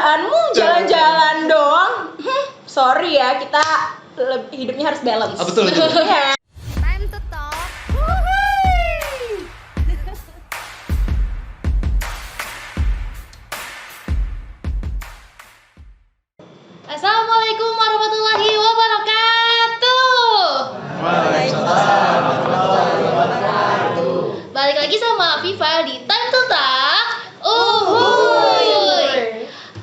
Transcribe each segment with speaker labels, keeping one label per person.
Speaker 1: kerjaanmu jalan-jalan doang. Sorry ya, kita hidupnya harus balance.
Speaker 2: Betul.
Speaker 1: Iya.
Speaker 3: Time to talk. Assalamualaikum warahmatullahi wabarakatuh.
Speaker 2: Waalaikumsalam warahmatullahi wabarakatuh.
Speaker 3: Balik lagi sama Viva di Time to Talk. Uhuy.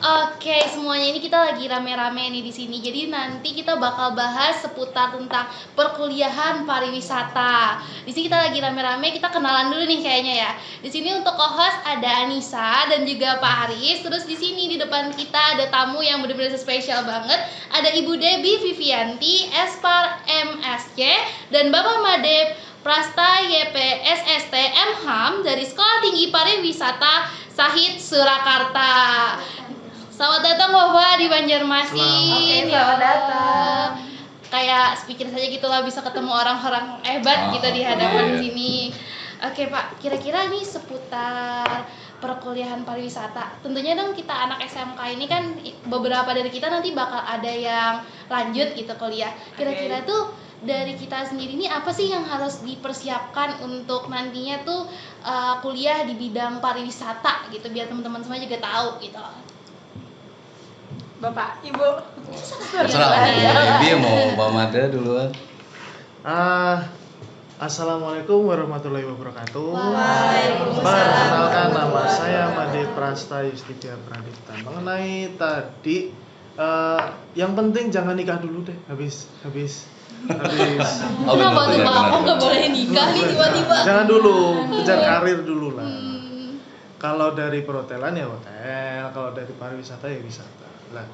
Speaker 3: Oke, semuanya ini kita lagi rame-rame nih di sini. Jadi nanti kita bakal bahas seputar tentang perkuliahan pariwisata. Di sini kita lagi rame-rame, kita kenalan dulu nih kayaknya ya. Di sini untuk co-host ada Anissa dan juga Pak Haris. Terus di sini di depan kita ada tamu yang benar-benar spesial banget. Ada Ibu Debbie Vivianti, Espar MSC, dan Bapak Madep Prasta YPSST MHAM dari Sekolah Tinggi Pariwisata Sahid Surakarta. Selamat datang Bapak di Banjarmasin.
Speaker 1: Selamat datang.
Speaker 3: Kayak speaker saja gitulah, bisa ketemu orang-orang hebat gitu di hadapan sini. Oke Pak, kira-kira nih seputar perkuliahan pariwisata. Tentunya dong kita anak SMK ini kan beberapa dari kita nanti bakal ada yang lanjut gitu kuliah. Kira-kira tuh dari kita sendiri ini apa sih yang harus dipersiapkan untuk nantinya tuh kuliah di bidang pariwisata gitu, biar teman-teman semua juga tahu gitu.
Speaker 1: Bapak, Ibu.
Speaker 2: Terserah. Dia mau Mbak Mada duluan.
Speaker 4: Assalamualaikum warahmatullahi wabarakatuh.
Speaker 3: Waalaikumsalam.
Speaker 4: Perkenalkan, nama saya Made Prasta Yustika Pradipta. Mengenai tadi, yang penting jangan nikah dulu deh. Habis.
Speaker 2: Oh,
Speaker 3: Kenapa tuh
Speaker 2: benar,
Speaker 3: Pak?
Speaker 2: benar,
Speaker 3: Kok nggak
Speaker 2: benar.
Speaker 3: boleh nikah nih tiba-tiba?
Speaker 4: Jangan dulu, kejar karir dulu lah.
Speaker 3: Hmm.
Speaker 4: Kalau dari perhotelan ya hotel, kalau dari pariwisata ya wisata. Lah,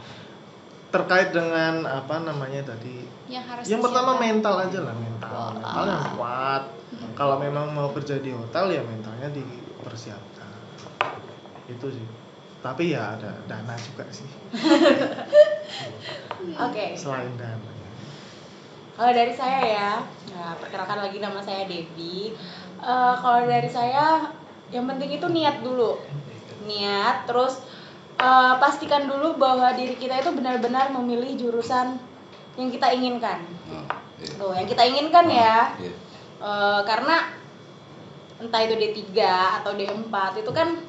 Speaker 4: terkait dengan apa namanya tadi,
Speaker 3: Yang
Speaker 4: pertama
Speaker 3: disiapkan.
Speaker 4: mental aja lah, mental yang kuat. Kalau memang mau kerja di hotel ya mentalnya dipersiapkan. Itu sih. Tapi ya ada dana juga sih.
Speaker 1: Oke.
Speaker 4: Selain dana.
Speaker 1: Kalau dari saya ya, perkenalkan lagi nama saya Debbie. Kalau dari saya, yang penting itu niat dulu. Niat, terus pastikan dulu bahwa diri kita itu benar-benar memilih jurusan yang kita inginkan. Tuh, yang kita inginkan ya.
Speaker 2: Iya.
Speaker 1: Karena entah itu D3 atau D4 itu kan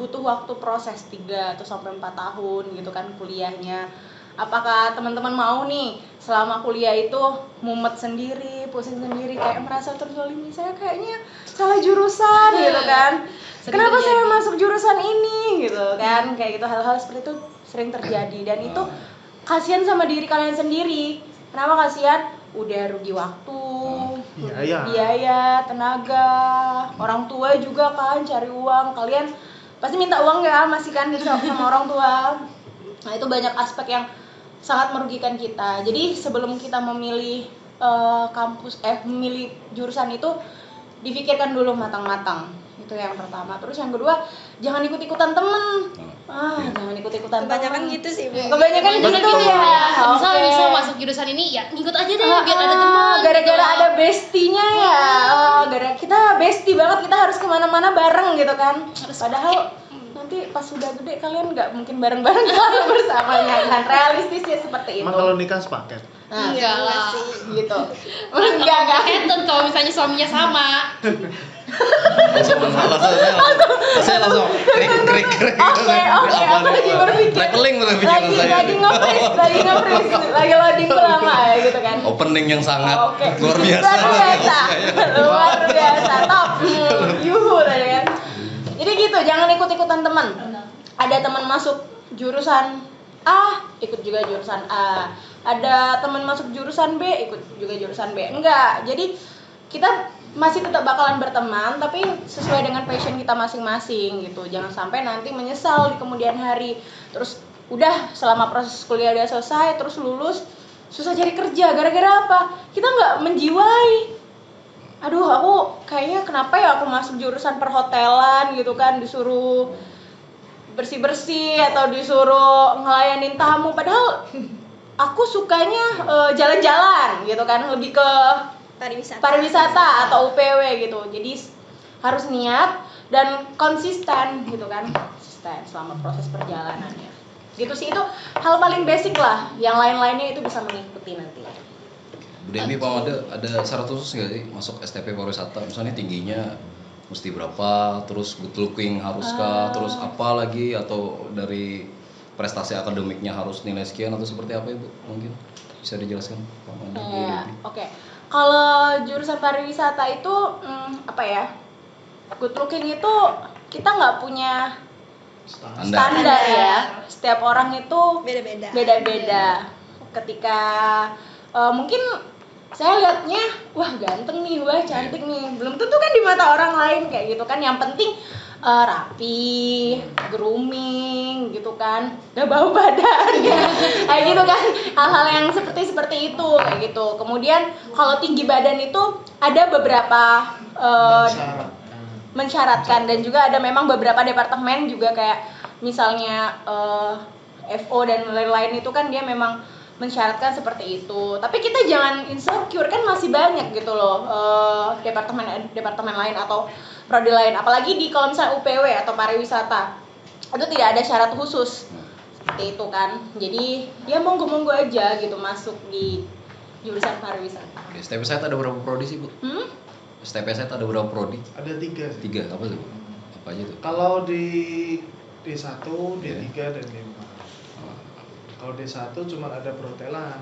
Speaker 1: butuh waktu proses 3 atau sampai 4 tahun gitu kan kuliahnya. Apakah teman-teman mau nih selama kuliah itu mumet sendiri, pusing sendiri, kayak merasa terzalimi, saya kayaknya salah jurusan gitu kan. Kenapa saya masuk jurusan ini gitu kan, kayak gitu, hal-hal seperti itu sering terjadi dan itu kasihan sama diri kalian sendiri. Kenapa kasihan? Udah rugi waktu, biaya, tenaga, orang tua juga kan cari uang, kalian pasti minta uang ya, masih kan sama orang tua. Nah itu banyak aspek yang sangat merugikan kita. Jadi sebelum kita memilih memilih jurusan itu difikirkan dulu matang-matang. Itu yang pertama. Terus yang kedua, jangan ikut-ikutan temen. Jangan ikut-ikutan
Speaker 5: Kebanyakan
Speaker 1: temen.
Speaker 5: gitu sih, Bu.
Speaker 1: Kebanyakan gitu ya.
Speaker 3: Misal
Speaker 1: Oke.
Speaker 3: masuk jurusan ini ya ngikut aja deh biar ada teman.
Speaker 1: Gara-gara
Speaker 3: gitu.
Speaker 1: ada bestinya ya. Gara kita bestie banget, kita harus kemana-mana bareng gitu kan. Padahal nanti pas sudah gede kalian nggak mungkin bareng-bareng kalau bersamanya kan. Realistisnya seperti itu.
Speaker 4: Emang kalau nikah sepaket?
Speaker 1: Nah,
Speaker 3: Enggak lah.
Speaker 1: gitu.
Speaker 3: Enggak enten kalau misalnya suaminya sama.
Speaker 2: Saya langsung krik.
Speaker 1: Oke, aku lagi berpikir.
Speaker 2: Traveling bener pikiran saya.
Speaker 1: Lagi nge-freeze, lagi loading tuh lama ya gitu kan.
Speaker 2: Opening yang sangat
Speaker 1: Oke.
Speaker 2: luar biasa.
Speaker 1: Luar biasa, top. Yuhu tadi kan. Jadi gitu, jangan ikut-ikutan teman. Ada teman masuk jurusan A, ikut juga jurusan A. Ada teman masuk jurusan B, ikut juga jurusan B. Enggak. Jadi kita masih tetap bakalan berteman, tapi sesuai dengan passion kita masing-masing gitu. Jangan sampai nanti menyesal di kemudian hari. Terus udah selama proses kuliah udah selesai, terus lulus susah cari kerja. Gara-gara apa? Kita nggak menjiwai. Aduh, aku kayaknya kenapa ya aku masuk jurusan perhotelan gitu kan, disuruh bersih-bersih atau disuruh ngelayanin tamu, padahal aku sukanya jalan-jalan gitu kan, lebih ke pariwisata atau UPW gitu. Jadi harus niat dan konsisten gitu kan, konsisten selama proses perjalanannya. Gitu sih, itu hal paling basic lah. Yang lain-lainnya itu bisa mengikuti nanti.
Speaker 2: Bu Dewi, Pak Made, ada syarat khusus nggak sih masuk STP pariwisata? Misalnya tingginya mesti berapa, terus good looking haruskah, terus apa lagi, atau dari prestasi akademiknya harus nilai sekian atau seperti apa Ibu? Mungkin bisa dijelaskan Pak Made, Bu Dewi.
Speaker 1: Oke. Kalau jurusan pariwisata itu apa ya? Good looking itu kita nggak punya standar ya. Setiap orang itu beda-beda. Ketika mungkin saya lihatnya, wah ganteng nih, wah cantik nih, belum tentu kan di mata orang lain kayak gitu kan. Yang penting rapi, grooming gitu kan, gak bau badan kayak gitu kan, hal-hal yang seperti itu kayak gitu. Kemudian kalau tinggi badan itu ada beberapa mensyaratkan, dan juga ada memang beberapa departemen juga kayak misalnya FO dan lain-lain itu kan dia memang mensyaratkan seperti itu. Tapi kita jangan insecure, kan masih banyak gitu loh departemen lain atau prodi lain, apalagi di kalau misalnya UPW atau pariwisata itu tidak ada syarat khusus seperti itu kan. Jadi ya monggo aja gitu masuk di jurusan pariwisata.
Speaker 2: Di STP saya ada berapa prodi sih Bu? STP saya ada berapa prodi?
Speaker 4: Ada 3 sih.
Speaker 2: 3, apa tuh Bu? Apa aja tuh?
Speaker 4: Kalau di D1, D3 dan D4. Kalau D1 cuma ada perhotelan.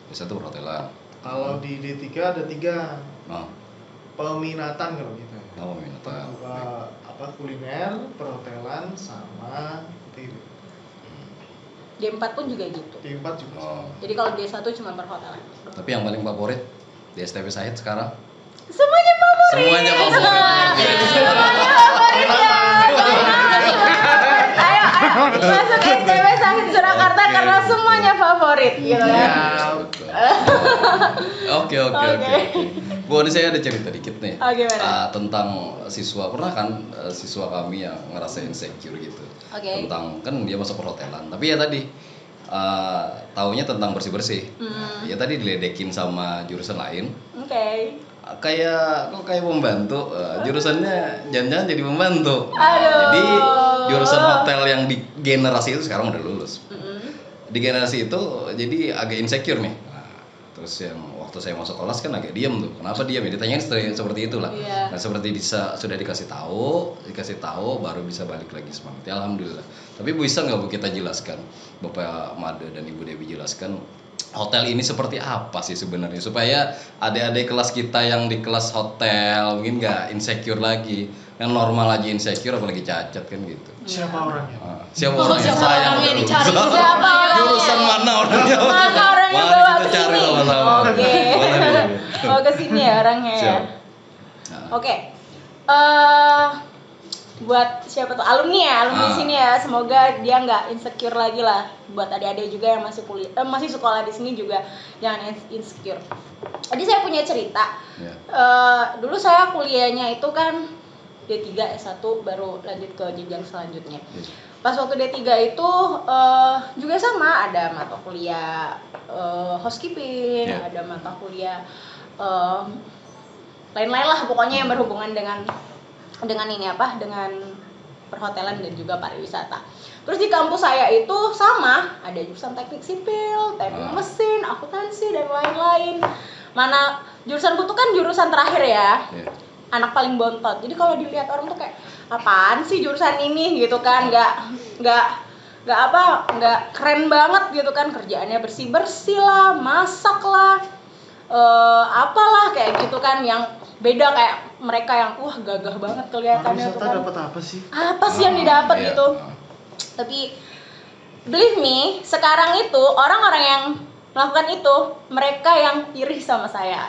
Speaker 2: D1 perhotelan.
Speaker 4: Kalau di D3 ada 3.
Speaker 2: Oh,
Speaker 4: Peminatan kalau kita.
Speaker 2: peminatan.
Speaker 4: Kuliner, perhotelan sama TV.
Speaker 1: D4 pun juga gitu.
Speaker 4: D4 juga.
Speaker 2: Oh.
Speaker 1: Jadi kalau D1 cuma perhotelan.
Speaker 2: Tapi yang paling favorit di STP Syahid sekarang?
Speaker 1: Semuanya favorit.
Speaker 2: Semuanya favorit.
Speaker 1: Semuanya favorit ya. Ayo masuk STP Syahid Surakarta karena semuanya favorit gitu ya.
Speaker 2: Oke. Bu, ini saya ada cerita dikit nih.
Speaker 1: Gimana?
Speaker 2: Tentang siswa, pernah kan siswa kami yang ngerasa insecure gitu. Tentang, kan dia masuk perhotelan, tapi ya tadi taunya tentang bersih-bersih. Ya tadi diledekin sama jurusan lain. Kayak pembantu, jurusannya jangan-jangan jadi pembantu. Jadi jurusan hotel yang di generasi itu sekarang udah lulus. Di generasi itu jadi agak insecure nih. Terus yang waktu saya masuk kelas kan agak diam tuh. Kenapa diam ya? Ditanyain seperti itulah. Nah, seperti sudah dikasih tahu baru bisa balik lagi semangat. Ya, alhamdulillah. Tapi bisa nggak Bu kita jelaskan, Bapak Made dan Ibu Dewi jelaskan hotel ini seperti apa sih sebenarnya, supaya adik-adik kelas kita yang di kelas hotel mungkin nggak insecure lagi. Yang normal aja insecure, apalagi cacat kan gitu.
Speaker 4: Siapa orangnya?
Speaker 2: Siapa orangnya? Saya
Speaker 3: orangnya dicari.
Speaker 1: Siapa orangnya?
Speaker 2: Jurusan mana orangnya?
Speaker 1: Mana orangnya
Speaker 2: Mari
Speaker 1: bawa
Speaker 2: kita
Speaker 1: ke
Speaker 2: cari
Speaker 1: sini.
Speaker 2: sama-sama.
Speaker 1: Oke.
Speaker 2: Boleh.
Speaker 1: Bawa ke sini ya orangnya ya.
Speaker 2: Siap.
Speaker 1: Oke. Buat siapa tuh alumni sini ya, semoga dia nggak insecure lagi lah. Buat adik-adik juga yang masih masih sekolah di sini juga jangan insecure. Jadi saya punya cerita. Dulu saya kuliahnya itu kan D3 S1 baru lanjut ke jenjang selanjutnya. Pas waktu D3 itu juga sama, ada mata kuliah housekeeping, ada mata kuliah lain-lain lah pokoknya yang berhubungan dengan dengan perhotelan dan juga pariwisata. Terus di kampus saya itu sama, ada jurusan teknik sipil, teknik mesin, akuntansi dan lain-lain. Mana jurusanku tuh kan jurusan terakhir ya. Anak paling bontot. Jadi kalau dilihat orang tuh kayak apaan sih jurusan ini gitu kan, nggak keren banget gitu kan, kerjaannya bersih-bersih lah, masak lah, apalah kayak gitu kan, yang beda kayak mereka yang gagah banget kelihatannya tuh kan.
Speaker 4: Dapat apa sih?
Speaker 1: Apa sih yang didapat gitu. Tapi believe me, sekarang itu orang-orang yang melakukan itu mereka yang iri sama saya.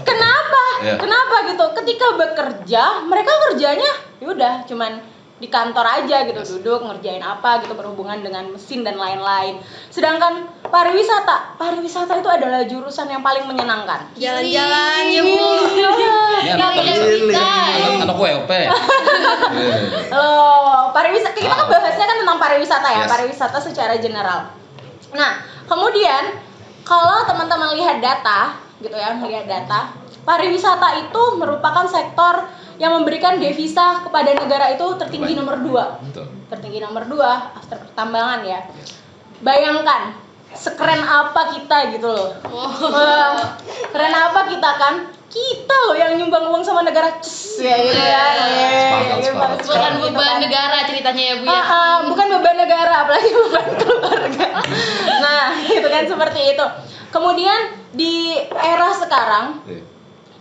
Speaker 1: Kenapa? Kenapa gitu? Ketika bekerja, mereka kerjanya yaudah cuman di kantor aja gitu, duduk ngerjain apa gitu berhubungan dengan mesin dan lain-lain. Sedangkan pariwisata itu adalah jurusan yang paling menyenangkan.
Speaker 3: Jalan-jalan ya Bu.
Speaker 2: Anak WLP.
Speaker 1: Pariwisata, kita kan bahasnya kan tentang pariwisata ya, pariwisata secara general. Nah, kemudian kalau teman-teman lihat data gitu ya, melihat data, pariwisata itu merupakan sektor yang memberikan devisa kepada negara itu tertinggi nomor 2.
Speaker 2: Betul.
Speaker 1: Tertinggi nomor 2 after pertambangan ya. Bayangkan sekeren apa kita gitu loh. Wah, keren apa kita kan? Kita loh yang nyumbang uang sama negara. Ya gitu ya.
Speaker 2: Sepakat.
Speaker 3: Bukan beban negara ceritanya ya Bu ya.
Speaker 1: Bukan beban negara, apalagi beban keluarga. Nah, itu kan seperti itu. Kemudian di era sekarang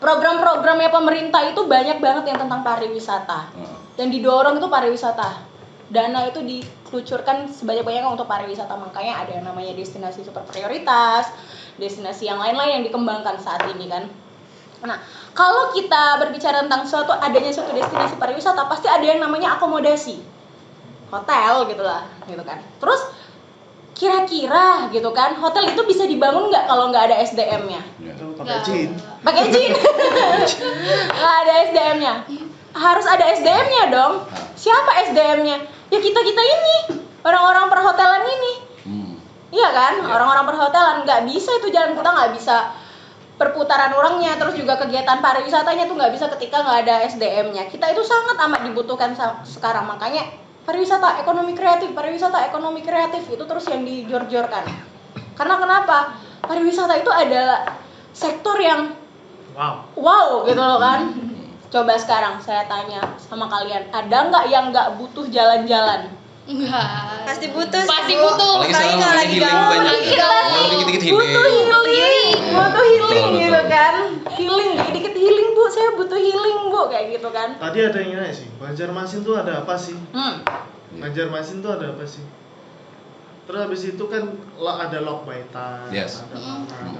Speaker 1: program-programnya pemerintah itu banyak banget yang tentang pariwisata. Yang didorong itu pariwisata. Dana itu dikelucurkan sebanyak-banyaknya untuk pariwisata, makanya ada yang namanya destinasi super prioritas, destinasi yang lain-lain yang dikembangkan saat ini kan. Nah, kalau kita berbicara tentang adanya suatu destinasi pariwisata, pasti ada yang namanya akomodasi, hotel gitulah, gitu kan. Terus kira-kira gitu kan, hotel itu bisa dibangun nggak kalau nggak ada SDM-nya?
Speaker 4: Itu pakai jin.
Speaker 1: Pakai jin. Nggak ada SDM-nya. Harus ada SDM-nya dong. Siapa SDM-nya? Ya kita ini, orang-orang perhotelan ini. Iya kan? Orang-orang perhotelan nggak bisa itu jalan, kita nggak bisa perputaran uangnya, terus juga kegiatan pariwisatanya tuh nggak bisa ketika nggak ada SDM-nya. Kita itu sangat amat dibutuhkan sekarang, makanya pariwisata ekonomi kreatif itu terus yang dijor-jorkan. Karena kenapa? Pariwisata itu adalah sektor yang wow gitu loh kan. Coba sekarang saya tanya sama kalian, ada nggak yang nggak butuh jalan-jalan?
Speaker 3: Enggak.
Speaker 5: Pasti butuh.
Speaker 3: Pasti butuh.
Speaker 2: Apalagi sekarang
Speaker 5: kalau
Speaker 2: namanya
Speaker 5: lagi
Speaker 2: healing
Speaker 5: galau.
Speaker 2: banyak. Dikit-dikit healing.
Speaker 1: Butuh healing
Speaker 2: Betul.
Speaker 1: gitu kan. Healing, dikit-dikit healing Bu, saya butuh healing Bu, kayak gitu kan.
Speaker 4: Tadi ada yang nanya sih, Banjarmasin tuh ada apa sih? Banjarmasin tuh ada apa sih? Terus habis itu kan ada Lok Baitan,
Speaker 2: Yes.
Speaker 4: ada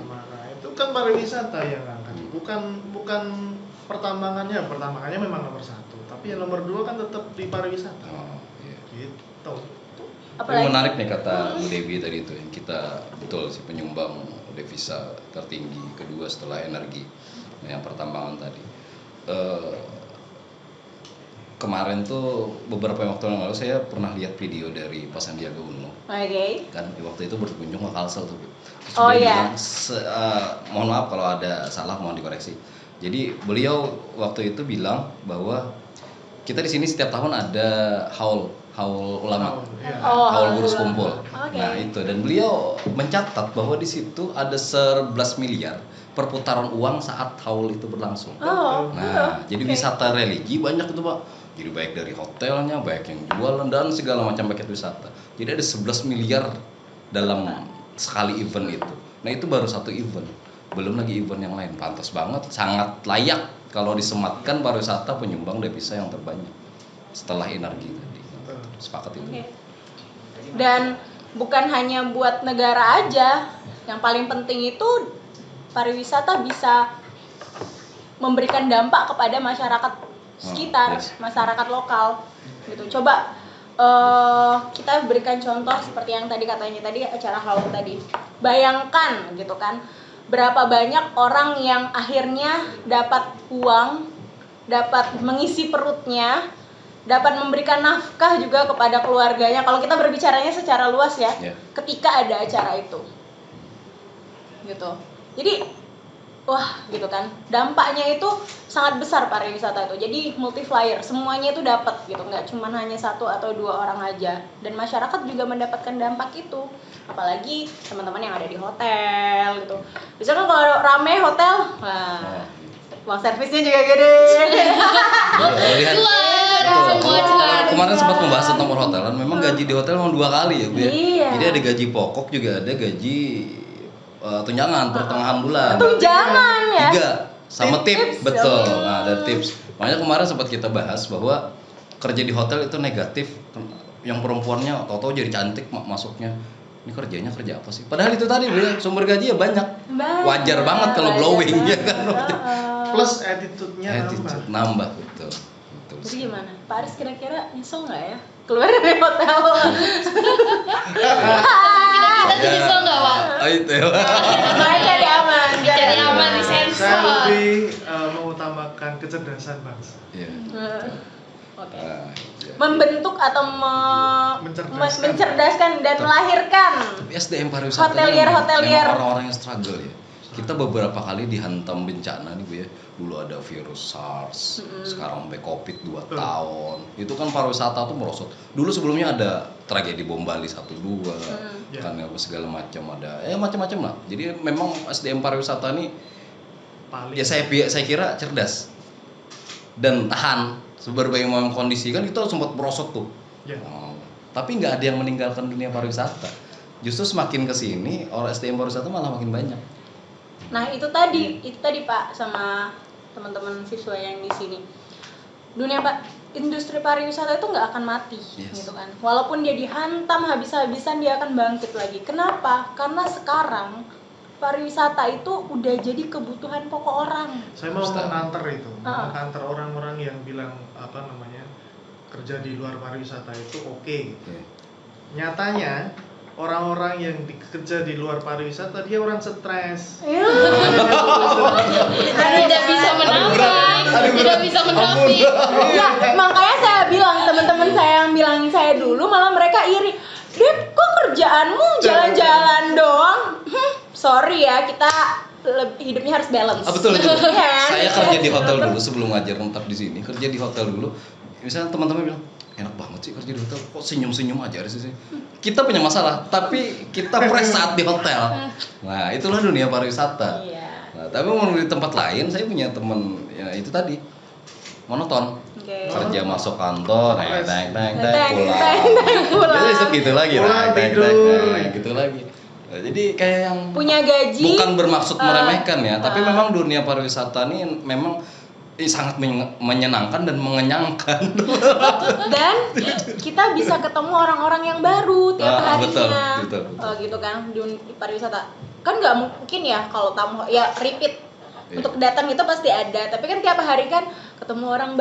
Speaker 4: mana. Itu kan pariwisata yang ngangkat. Bukan pertambangannya memang nomor 1, tapi yang nomor 2 kan tetap di pariwisata. Gitu.
Speaker 2: Tapi menarik nih kata Bu Dewi tadi itu, yang kita betul sih penyumbang devisa tertinggi kedua setelah energi. Nah, yang pertambangan tadi. Kemarin tuh beberapa waktu yang lalu saya pernah lihat video dari Pak Sandiaga Uno. Kan waktu itu berkunjung ke Kalsel tuh. Terus dia bilang, mohon maaf kalau ada salah, mohon dikoreksi. Jadi beliau waktu itu bilang bahwa kita di sini setiap tahun ada haul ulama, haul guru kumpul. Nah itu, dan beliau mencatat bahwa di situ ada 11 miliar perputaran uang saat haul itu berlangsung. Jadi wisata religi banyak itu Pak. Jadi baik dari hotelnya, baik yang jualan dan segala macam paket wisata. Jadi ada 11 miliar dalam sekali event itu. Nah itu baru satu event, belum lagi event yang lain. Pantas banget, sangat layak kalau disematkan pariwisata penyumbang devisa yang terbanyak setelah energi tadi. Sepakat itu.
Speaker 1: Dan bukan hanya buat negara aja, yang paling penting itu pariwisata bisa memberikan dampak kepada masyarakat sekitar, masyarakat lokal gitu. Coba kita berikan contoh seperti yang tadi katanya tadi acara haul tadi. Bayangkan gitu kan, berapa banyak orang yang akhirnya dapat uang, dapat mengisi perutnya, dapat memberikan nafkah juga kepada keluarganya. Kalau kita berbicaranya secara luas ya, ketika ada acara itu, gitu. Jadi, wah, gitu kan. Dampaknya itu sangat besar pariwisata itu. Jadi multiplier, semuanya itu dapat gitu. Nggak cuma hanya 1 atau 2 orang aja. Dan masyarakat juga mendapatkan dampak itu. Apalagi teman-teman yang ada di hotel gitu. Misalkan kalau rame hotel, wah, uang servisnya juga gede.
Speaker 2: Kemarin sempat membahas tentang perhotelan. Memang gaji di hotel memang 2 kali ya Bu ya. Jadi ada gaji pokok, juga ada gaji tunjangan pertengahan bulan.
Speaker 1: Tunjangan ya.
Speaker 2: 3 sama tips, betul. Nah, ada tips. Makanya kemarin sempat kita bahas bahwa kerja di hotel itu negatif. Yang perempuannya tahu-tahu jadi cantik masuknya. Ini kerjanya kerja apa sih? Padahal itu tadi Bu ya, sumber gaji ya banyak. Wajar banget kalau glowing ya kan.
Speaker 4: Plus attitude-nya
Speaker 2: nambah betul.
Speaker 1: Jadi gimana? Pak Aris kira-kira nyesel nggak ya keluar dari hotel?
Speaker 3: Kita tuh nyesel nggak Pak?
Speaker 2: Itu ya.
Speaker 1: Cari aman,
Speaker 3: Cari aman di sensor.
Speaker 4: Saya lebih mengutamakan kecerdasan bangsa.
Speaker 1: Oke. Membentuk atau mencerdaskan dan melahirkan
Speaker 2: SDM pariwisata
Speaker 1: hotelier
Speaker 2: memang orang-orang yang struggle ya. Kita beberapa kali dihantam bencana nih Bu ya. Dulu ada virus SARS, sekarang sampai Covid 2 tahun. Itu kan pariwisata tuh merosot. Dulu sebelumnya ada tragedi bom Bali 1-2, kan segala macam ada. Macam-macam lah. Jadi memang SDM pariwisata ini
Speaker 4: paling
Speaker 2: ya saya kira cerdas dan tahan berbagai macam kondisi. Kan kita sempat merosot tuh. Tapi nggak ada yang meninggalkan dunia pariwisata. Justru semakin kesini orang SDM pariwisata malah makin banyak.
Speaker 1: Nah itu tadi Pak sama teman-teman siswa yang di sini. Industri pariwisata itu nggak akan mati, gitu kan. Walaupun dia dihantam habis-habisan, dia akan bangkit lagi. Kenapa? Karena sekarang pariwisata itu udah jadi kebutuhan pokok orang.
Speaker 4: Saya mau mengkanter itu, mengkanter orang-orang yang bilang kerja di luar pariwisata itu oke. Nyatanya orang-orang yang kerja di luar pariwisata dia orang stres.
Speaker 3: Tidak bisa menambah, tidak bisa menampik.
Speaker 1: Ya, makanya saya bilang teman-teman saya yang bilangin saya dulu malah mereka iri. Dep, kok kerjaanmu jalan-jalan doang? Sorry ya, kita hidupnya harus balance.
Speaker 2: Betul. Saya kerja di hotel dulu sebelum ngajar tetap di sini. Kerja di hotel dulu. Misalnya teman-teman bilang, enak banget sih kerja di hotel, kok senyum-senyum aja sih. Kita punya masalah, tapi kita fresh saat di hotel. Nah, itulah dunia pariwisata. Nah, tapi mau di tempat lain, saya punya teman ya itu tadi monoton. Kerja masuk kantor, pulang. Besok gitu lagi, gitu lagi. Nah, jadi kayak yang
Speaker 1: punya gaji.
Speaker 2: Bukan bermaksud meremehkan ya, tapi memang dunia pariwisata ini memang sangat menyenangkan dan mengenyangkan. Dan
Speaker 1: kita bisa ketemu orang-orang yang baru tiap harinya.
Speaker 2: Betul.
Speaker 1: Gitu kan, di pariwisata. Kan nggak mungkin ya kalau tamu ya repeat. Untuk datang itu pasti ada, tapi kan tiap hari kan ketemu orang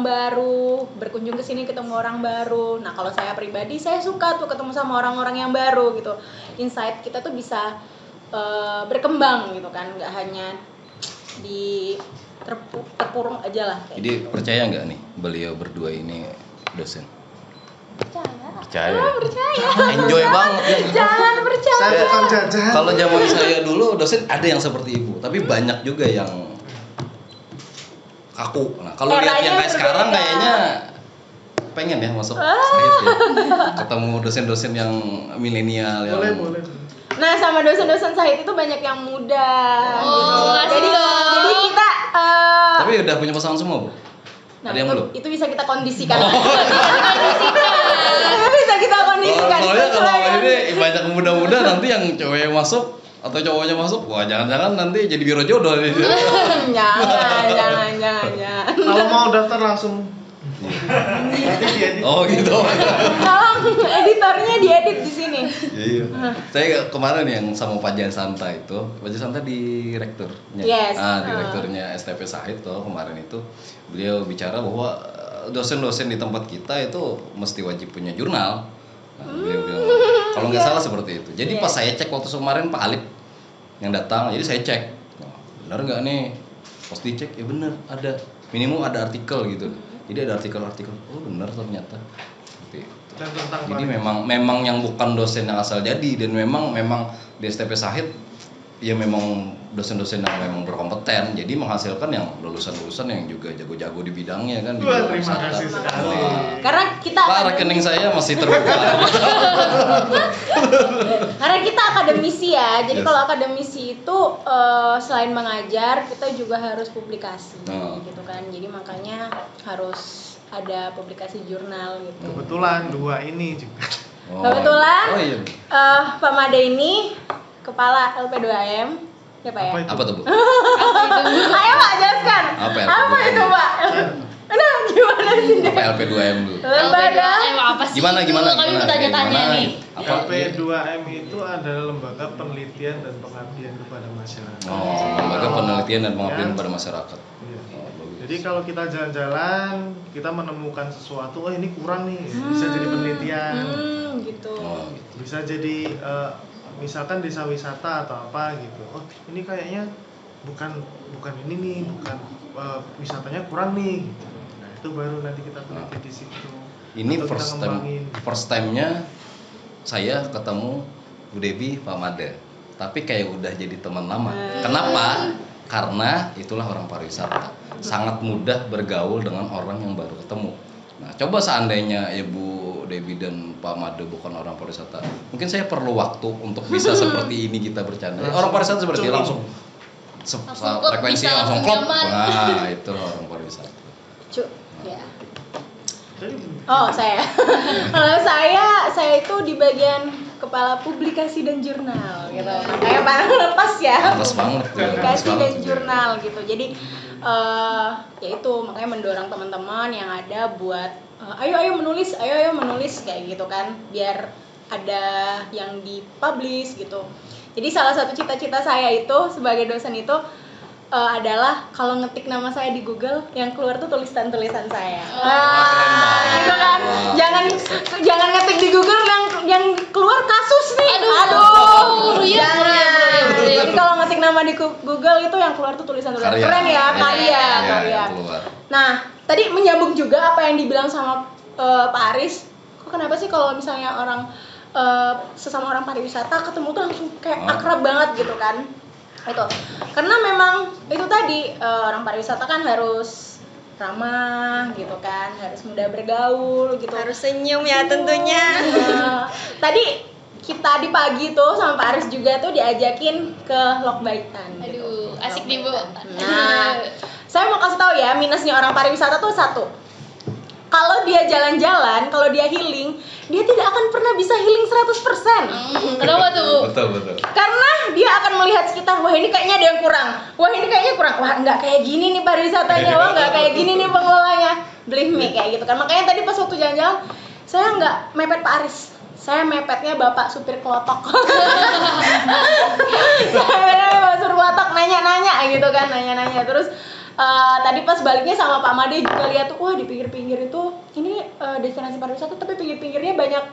Speaker 1: baru, berkunjung ke sini ketemu orang baru. Nah, kalau saya pribadi saya suka tuh ketemu sama orang-orang yang baru gitu. Insight kita tuh bisa berkembang gitu kan, nggak hanya di terpurung aja lah.
Speaker 2: Jadi percaya nggak nih beliau berdua ini dosen? Percaya. Enjoy banget ya.
Speaker 1: Jangan percaya.
Speaker 4: Saya bukan jajan.
Speaker 2: Kalau zaman saya dulu dosen ada yang seperti ibu, tapi banyak juga yang kaku. Nah, kalau lihat yang kayak sekarang kayaknya pengen ya masuk Sahid ya. Ketemu dosen-dosen yang milenial yang
Speaker 4: Boleh.
Speaker 1: Nah, sama dosen-dosen Sahid itu banyak yang muda. Jadi kita
Speaker 2: tapi udah punya pasangan semua, Bu?
Speaker 1: Nah,
Speaker 2: ada yang belum?
Speaker 1: Itu bisa kita kondisikan. Bisa kita kondisikan.
Speaker 2: Soalnya kalau ini banyak muda-muda nanti yang cewek masuk atau cowoknya masuk, wah jangan-jangan nanti jadi biro jodoh nih. Jangan.
Speaker 4: Kalau mau daftar langsung.
Speaker 2: Oh gitu.
Speaker 1: Tolong editornya diedit di sini.
Speaker 2: Iya. Saya kemarin yang sama Pak Jasanta itu, Pak Jasanta direkturnya.
Speaker 1: Yes.
Speaker 2: Direkturnya STP Sahid tuh kemarin itu beliau bicara bahwa dosen-dosen di tempat kita itu mesti wajib punya jurnal. Nah, beliau bilang kalau nggak salah seperti itu. Jadi pas saya cek waktu kemarin Pak Alip yang datang, jadi saya cek, benar nggak nih? Pas dicek ya benar ada, minimum ada artikel gitu. Jadi ada artikel-artikel, oh benar ternyata. Seperti itu. Jadi memang yang bukan dosen yang asal jadi dan memang di STP Sahid ya memang dosen-dosen yang memang berkompeten, jadi menghasilkan yang lulusan-lulusan yang juga jago-jago di bidangnya kan.
Speaker 4: Terima kasih sekali.
Speaker 1: Karena kita
Speaker 2: rekening saya masih terbuka.
Speaker 1: Karena kita akademisi ya, jadi kalau akademisi itu selain mengajar kita juga harus publikasi, gitu kan. Jadi makanya harus ada publikasi jurnal gitu.
Speaker 4: Kebetulan dua ini juga.
Speaker 1: Kebetulan Pak Made ini kepala LP2M, ya Pak ya?
Speaker 2: Apa tuh, Bu?
Speaker 1: Ayo Pak, jelaskan. Apa itu Pak? Nah, gimana sih?
Speaker 2: Apa LP2M dulu?
Speaker 1: Lembaga
Speaker 3: apa sih?
Speaker 2: Gimana?
Speaker 3: Kami bertanya-tanya nih.
Speaker 4: LP2M itu adalah lembaga penelitian dan pengabdian kepada masyarakat.
Speaker 2: Lembaga penelitian dan pengabdian kepada masyarakat.
Speaker 4: Jadi kalau kita jalan-jalan, kita menemukan sesuatu, oh ini kurang nih, bisa jadi penelitian.
Speaker 1: Gitu.
Speaker 4: Bisa jadi misalkan desa wisata atau apa gitu. Oh, ini kayaknya bukan ini nih, bukan wisatanya kurang nih. Nah, itu baru nanti kita teliti di situ.
Speaker 2: Ini first time-nya saya ketemu Bu Devi, Pak Made. tapi kayak udah jadi teman lama. Kenapa? Karena itulah orang pariwisata, sangat mudah bergaul dengan orang yang baru ketemu. Nah, coba seandainya Ibu Debbie dan Pak Made bukan orang pariwisata, mungkin saya perlu waktu untuk bisa seperti ini kita bercanda. Orang pariwisata seperti langsung frekuensinya langsung klop. Nah, itu orang pariwisata.
Speaker 1: Ya. Oh, saya. Kalau saya itu di bagian kepala publikasi dan jurnal gitu. Kayak pas ya.
Speaker 2: Pas banget.
Speaker 1: Publikasi dan jurnal gitu. Jadi ya itu makanya mendorong teman-teman yang ada buat ayo menulis kayak gitu kan, biar ada yang dipublish gitu. Jadi salah satu cita-cita saya itu sebagai dosen itu adalah kalau ngetik nama saya di Google yang keluar tuh tulisan-tulisan saya. Gitu kan. Jangan ngetik di Google yang keluar kasus nih. Aduh. Jangan. Jadi kalau ngetik nama di Google itu yang keluar tuh tulisan-tulisan keren ya, karya. Nah, tadi menyambung juga apa yang dibilang sama Pak Aris. Kok kenapa sih kalau misalnya orang sesama orang pariwisata ketemu tuh langsung kayak akrab banget gitu kan? Itu karena memang itu tadi orang pariwisata kan harus ramah gitu kan, harus mudah bergaul gitu,
Speaker 5: harus senyum ya tentunya.
Speaker 1: Tadi kita di pagi tuh sama Pak Aris juga tuh diajakin ke Lokbaitan.
Speaker 3: Aduh, asik nih Bu.
Speaker 1: Nah, saya mau kasih tahu ya, minusnya orang pariwisata tuh satu. Kalau dia jalan-jalan, kalau dia healing, dia tidak akan pernah bisa healing 100%.
Speaker 3: Kenapa tuh?
Speaker 2: Betul.
Speaker 1: Karena dia akan melihat sekitar, wah ini kayaknya ada yang kurang. Wah nggak kayak gini nih pariwisatanya, wah nggak kayak gini nih pengelolanya. Believe me kayak gitu kan. Makanya tadi pas waktu jalan-jalan, saya nggak mepet Pak Aris. Saya mepetnya Bapak supir kelotok. Saya Bapak supir kelotok nanya-nanya gitu kan, nanya-nanya terus. Tadi pas baliknya sama Pak Made juga lihat tuh, wah di pinggir-pinggir itu ini destinasi pariwisata tapi pinggir-pinggirnya banyak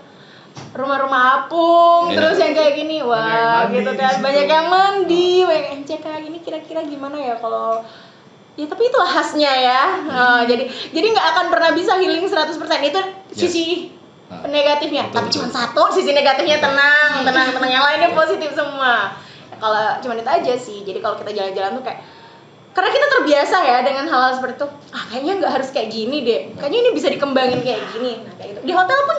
Speaker 1: rumah-rumah apung, terus yang kayak gini, wah gitu kan, banyak yang mandi, banyak MCK gini, kira-kira gimana ya kalau ya tapi itulah khasnya ya. Jadi nggak akan pernah bisa healing 100%, itu sisi negatifnya. Tapi cuma satu sisi negatifnya, tenang, yang lainnya positif semua. Kalau cuma itu aja sih. Jadi kalau kita jalan-jalan tuh kayak, karena kita terbiasa ya dengan hal-hal seperti itu, kayaknya nggak harus kayak gini deh, kayaknya ini bisa dikembangin kayak gini. Nah kayak gitu. Di hotel pun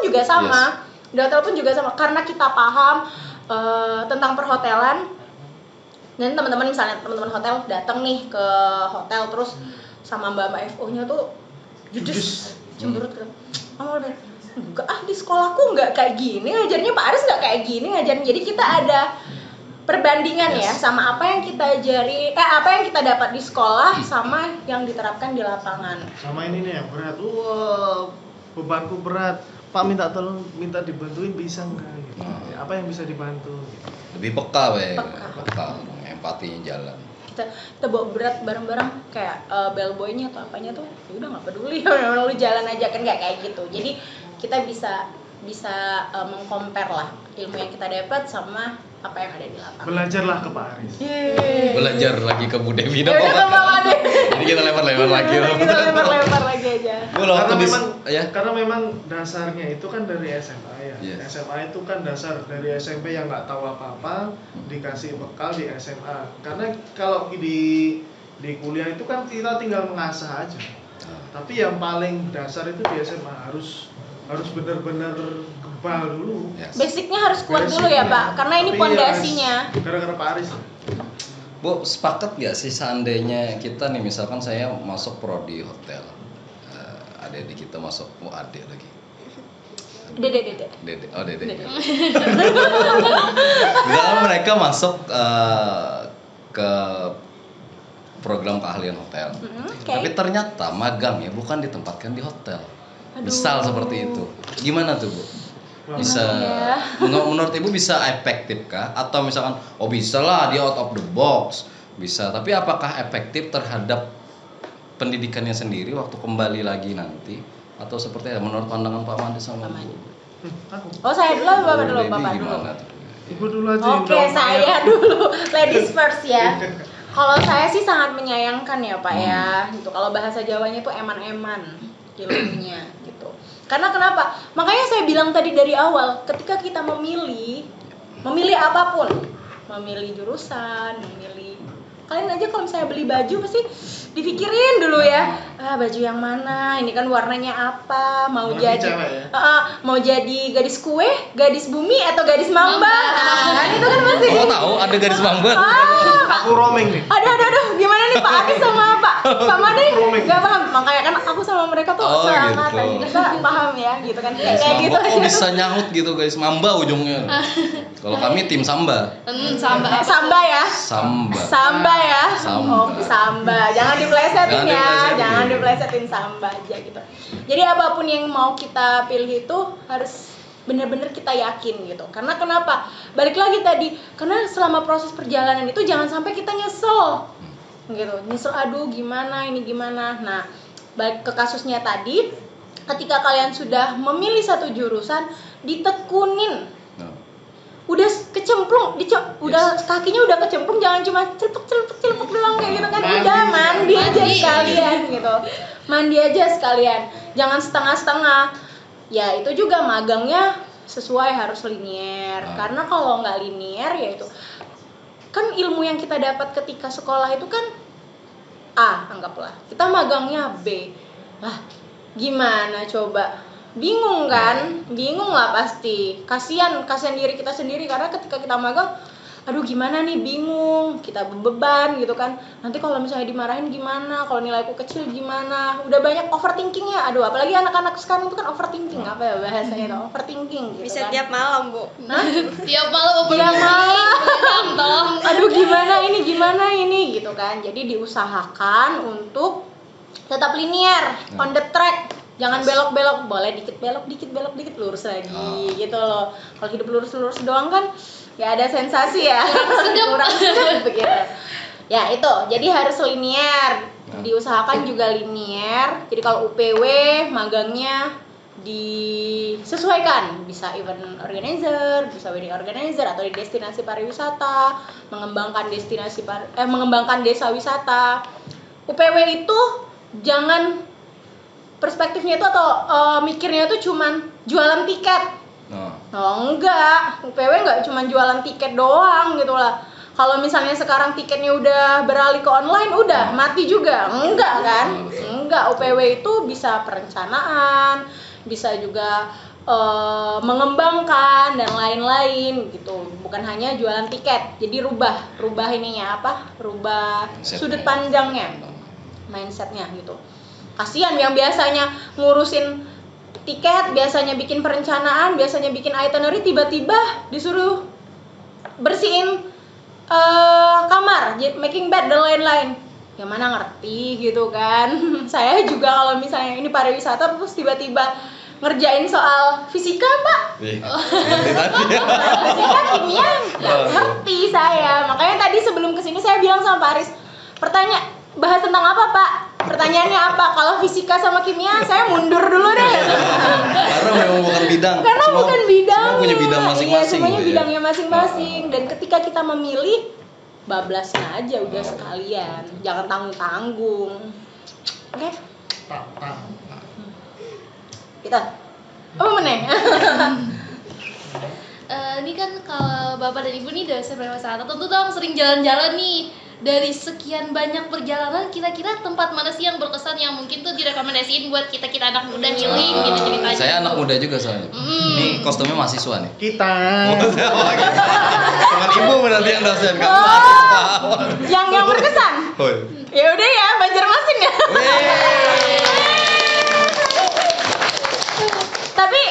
Speaker 1: juga sama, karena kita paham tentang perhotelan. Dan teman-teman misalnya teman-teman hotel datang nih ke hotel terus sama mbak FO-nya tuh judes cemberut kan, enggak di sekolahku nggak kayak gini ngajarnya, Pak Aris nggak kayak gini ngajarnya. Jadi kita ada perbandingan ya sama apa yang kita apa yang kita dapat di sekolah sama yang diterapkan di lapangan.
Speaker 4: Sama ini nih yang berat, bebanku berat, Pak minta dibantuin bisa nggak gitu. Apa yang bisa dibantu gitu.
Speaker 2: Lebih peka empati jalan.
Speaker 1: Kita bawa berat bareng-bareng kayak bellboynya atau apanya tuh ya udah nggak peduli, lu jalan aja kan, nggak kayak gitu. Jadi kita bisa mengcompare lah ilmu yang kita dapat sama apa yang ada di lapangan.
Speaker 4: Belajarlah ke Pak Aris.
Speaker 2: Belajar lagi ke Bu Devi dong. Jadi kita lempar-lempar lagi.
Speaker 1: Kita lempar lagi aja.
Speaker 4: Karena memang dasarnya itu kan dari SMA ya. Yes. SMA itu kan dasar dari SMP yang nggak tahu apa-apa dikasih bekal di SMA. Karena kalau di kuliah itu kan kita tinggal mengasah aja. Tapi yang paling dasar itu di SMA harus benar-benar kebal dulu.
Speaker 1: Yes. Basicnya harus kuat dulu ya Pak, karena ini pondasinya.
Speaker 4: Gara-gara Pak Aris.
Speaker 2: Bu, sepakat nggak sih seandainya kita nih, misalkan saya masuk prodi hotel, adik kita masuk, adik lagi.
Speaker 1: Dede.
Speaker 2: Misalkan mereka masuk ke program keahlian hotel, tapi ternyata magang ya bukan ditempatkan di hotel. Misal seperti itu, gimana tuh Bu? Bisa menurut Ibu bisa efektif kah? Atau misalkan bisa lah dia out of the box, bisa, tapi apakah efektif terhadap pendidikannya sendiri waktu kembali lagi nanti? Atau seperti menurut pandangan Pak Made sama Ibu?
Speaker 1: Oh saya dulu, Bapak dulu, Bapak dulu.
Speaker 4: Ibu dulu aja.
Speaker 1: Oke, saya dulu, ladies first ya. Kalau saya sih sangat menyayangkan ya Pak ya, gitu. Kalau bahasa Jawanya tuh eman-eman ilmunya gitu. Karena kenapa? Makanya saya bilang tadi dari awal, ketika kita memilih apapun, memilih jurusan, memilih kalian aja kalau misalnya beli baju pasti dipikirin dulu ya, baju yang mana, ini kan warnanya apa, mau
Speaker 4: Lebih
Speaker 1: jadi
Speaker 4: cewek ya?
Speaker 1: mau jadi gadis kue, gadis bumi atau gadis mamba. Kan itu kan pasti.
Speaker 2: Oh tahu ada garis mamba.
Speaker 4: Aku roaming nih.
Speaker 1: Aduh, gimana nih Pak Adis sama Pak Made? Gak paham, makanya kan aku sama mereka tuh
Speaker 2: Oh,
Speaker 1: seangkatan,
Speaker 2: gitu.
Speaker 1: kita paham ya, gitu kan,
Speaker 2: Garis
Speaker 1: kayak gitu
Speaker 2: mamba,
Speaker 1: aja.
Speaker 2: bisa nyaut gitu guys, mamba ujungnya. Kalau kami tim samba.
Speaker 1: Samba ya. Samba ya.
Speaker 2: Samba.
Speaker 1: Oh, samba. Jangan diplesetin ya.
Speaker 2: Diplesetin.
Speaker 1: Jangan diplesetin samba aja gitu. Jadi apapun yang mau kita pilih itu harus benar-benar kita yakin gitu. Karena kenapa? Balik lagi tadi, karena selama proses perjalanan itu jangan sampai kita nyesel. Gitu. Nyesel aduh gimana ini gimana. Nah, balik ke kasusnya tadi, ketika kalian sudah memilih satu jurusan, ditekunin. Udah kecemplung, udah kakinya udah kecemplung, jangan cuma celepuk doang kayak gitu kan. Udah mandi aja sekalian gitu. Mandi aja sekalian. Jangan setengah-setengah. Ya itu juga magangnya sesuai, harus linier. Karena kalau nggak linier ya itu kan ilmu yang kita dapat ketika sekolah itu kan A, anggaplah. Kita magangnya B. Lah, gimana coba? Bingung kan? Bingung lah pasti. Kasian diri kita sendiri karena ketika kita magang, aduh gimana nih, bingung, kita beban gitu kan. Nanti kalau misalnya dimarahin gimana? Kalau nilaiku kecil gimana? Udah banyak overthinkingnya. Aduh, apalagi anak-anak sekarang itu kan overthinking, apa ya bahasanya itu? Overthinking gitu.
Speaker 5: Bisa
Speaker 1: kan.
Speaker 5: tiap malam, Bu.
Speaker 3: Tiap malam
Speaker 1: Tiap malam.
Speaker 3: tolong.
Speaker 1: Aduh gimana ini gitu kan. Jadi diusahakan untuk tetap linear, on the track. Jangan belok-belok, boleh dikit belok dikit lurus lagi gitu loh. Kalau hidup lurus doang kan ya ada sensasi ya. Kurang sedap begitu. Ya itu, jadi harus linear. Diusahakan juga linear. Jadi kalau UPW magangnya disesuaikan, bisa event organizer, bisa wedding organizer atau di destinasi pariwisata, mengembangkan mengembangkan desa wisata. UPW itu jangan perspektifnya itu atau mikirnya itu cuman jualan tiket. Oh enggak, UPW enggak cuman jualan tiket doang gitu lah. Kalau misalnya sekarang tiketnya udah beralih ke online, udah mati juga. Enggak kan? Enggak, UPW itu bisa perencanaan, bisa juga mengembangkan dan lain-lain gitu. Bukan hanya jualan tiket. Jadi rubah ininya apa? Rubah sudut pandangnya, mindsetnya gitu. Kasihan yang biasanya ngurusin tiket, biasanya bikin perencanaan, biasanya bikin itinerary, tiba-tiba disuruh bersihin kamar, making bed dan lain-lain. Yang mana ngerti gitu kan. Saya juga kalau misalnya ini pariwisata terus tiba-tiba ngerjain soal fisika, Pak. Fisika, kimia, nggak ngerti saya. Makanya tadi sebelum kesini saya bilang sama Pak Aris, bahas tentang apa, Pak? Pertanyaannya apa? Kalau fisika sama kimia saya mundur dulu deh.
Speaker 2: Karena memang bukan bidang.
Speaker 1: Semua
Speaker 2: punya bidang masing-masing.
Speaker 1: Iya, semuanya
Speaker 2: gitu
Speaker 1: bidangnya
Speaker 2: ya.
Speaker 1: masing-masing. Dan ketika kita memilih, bablasnya aja udah sekalian. Jangan tanggung-tanggung. Oke? Kita apa meneh?
Speaker 3: Ini kan kalau Bapak dan Ibu nih dosen pariwisata, tentu dong sering jalan-jalan nih. Dari sekian banyak perjalanan, kira-kira tempat mana sih yang berkesan yang mungkin tuh direkomendasiin buat kita anak muda healing gitu ceritanya?
Speaker 2: Saya anak muda juga soalnya. Ini kostumnya mahasiswa nih.
Speaker 4: Kita.
Speaker 2: Teman ibu berarti yang dosen, kamu mahasiswa.
Speaker 1: Yang berkesan? Ya udah ya, Banjarmasin ya. Tapi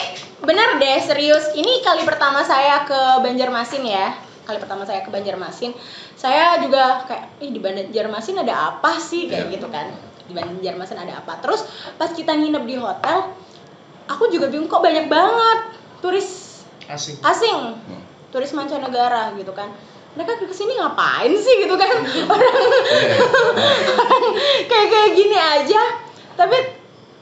Speaker 1: bener deh, serius. Ini kali pertama saya ke Banjarmasin ya. Saya juga kayak, di Banjarmasin ada apa sih? Kayak gitu kan. Di Banjarmasin ada apa? Terus pas kita nginep di hotel, aku juga bingung kok banyak banget turis asing. Turis mancanegara gitu kan. Mereka kesini ngapain sih gitu kan? Orang kayak gini aja. Tapi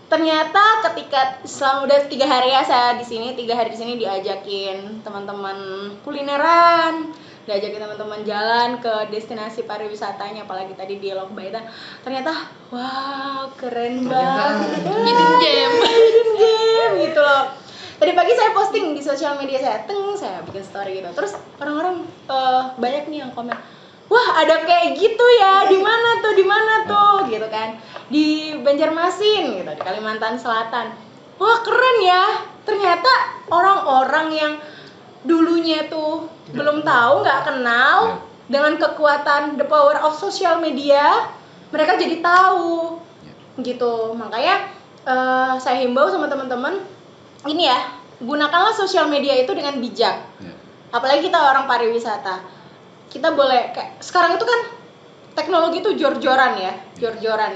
Speaker 1: ternyata ketika selama udah 3 hari ya saya di sini, 3 hari di sini diajakin teman-teman kulineran, diajakin teman-teman jalan ke destinasi pariwisatanya, apalagi tadi di Lok Baitan. Ternyata wow, keren banget.
Speaker 3: Hidden gem
Speaker 1: gitu loh. Tadi pagi saya posting di sosial media saya, saya bikin story gitu. Terus orang-orang banyak nih yang komen, wah ada kayak gitu ya, di mana tuh, gitu kan? Di Banjarmasin gitu, di Kalimantan Selatan. Wah keren ya, ternyata orang-orang yang dulunya tuh belum tahu, nggak kenal, dengan kekuatan the power of social media, mereka jadi tahu, gitu. Makanya saya himbau sama teman-teman, ini ya, gunakanlah sosial media itu dengan bijak. Apalagi kita orang pariwisata, kita boleh kayak sekarang itu kan teknologi itu jor-joran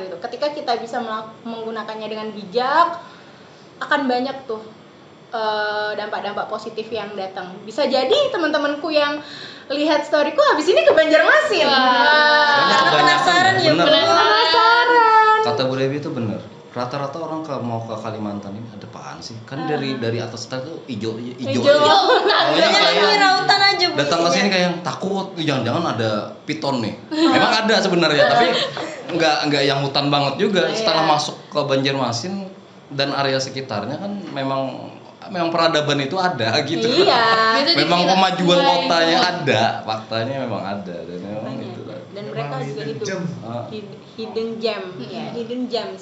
Speaker 1: gitu. Ketika kita bisa menggunakannya dengan bijak, akan banyak tuh dampak-dampak positif yang datang. Bisa jadi teman-temanku yang lihat storyku habis ini ke Banjarmasin.
Speaker 5: Karena penasaran ya,
Speaker 1: penasaran.
Speaker 2: Kata Bu Devi itu benar. Rata-rata orang mau ke Kalimantan ini ada apaan sih? Kan dari atas tuh hijau.
Speaker 5: Banyak rautan aja Bu.
Speaker 2: Datang ke sini kayak yang takut, jangan-jangan ada piton nih. Memang ada sebenarnya, tapi enggak yang hutan banget juga. Setelah masuk ke Banjarmasin dan area sekitarnya kan memang peradaban itu ada gitu.
Speaker 1: Iya.
Speaker 2: Memang kemajuan kotanya ada, faktanya memang ada dan memang itu.
Speaker 1: Dan mereka juga hidup hidden gem.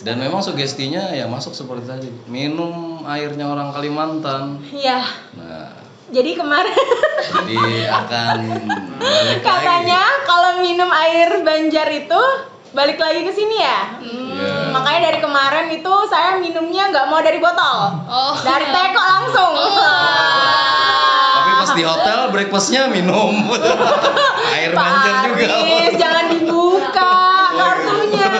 Speaker 2: Dan memang sugestinya ya masuk seperti tadi, minum airnya orang Kalimantan.
Speaker 1: Iya.
Speaker 2: Nah,
Speaker 1: jadi kemarin
Speaker 2: akan balik
Speaker 1: katanya
Speaker 2: lagi.
Speaker 1: Kalau minum air Banjar itu balik lagi ke sini ya. Makanya dari kemarin itu saya minumnya nggak mau dari botol, dari teko langsung.
Speaker 2: Tapi pas di hotel breakfastnya minum air Banjar juga.
Speaker 1: Jangan dibuka kartunya,